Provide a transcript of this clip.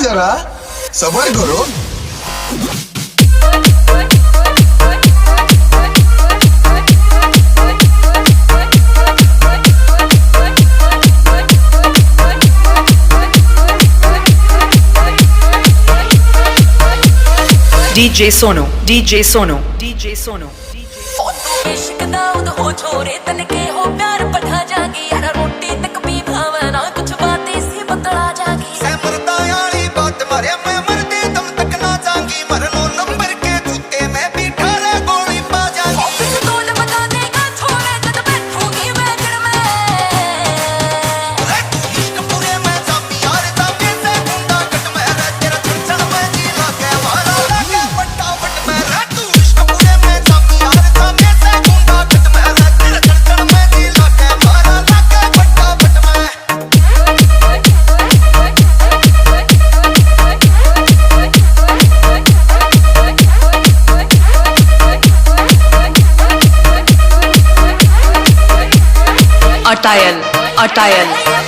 जरा सबर करो। DJ Sono, DJ Sono, DJ Sono। इश्क दाऊद हो छोरे तन के हो प्यार पढ़ा जागी यार रोटी तक भी भावना कुछ बातें सी बतला जागी मरदा यारी बात मारे मैं मरदे दम तक ना जाऊंगी मरनो नंबर के जूते में भी ठारे गोली पा जाऊंगी। ऑफिस तोल बता देगा छोरे जब बैठूंगी मैं घर में अरे तू इश्क पूरे में जामी यार जामी से गुंडा कट में रे तेरा चंचल में जी लगे वाला लगे फटाफट में रे तू इश्क पूरे में जामी यार जामी से गुंडा कट में रे तेरा चंचल में जी लगे वाला लगे फटाफट में। Attayal, Attayal।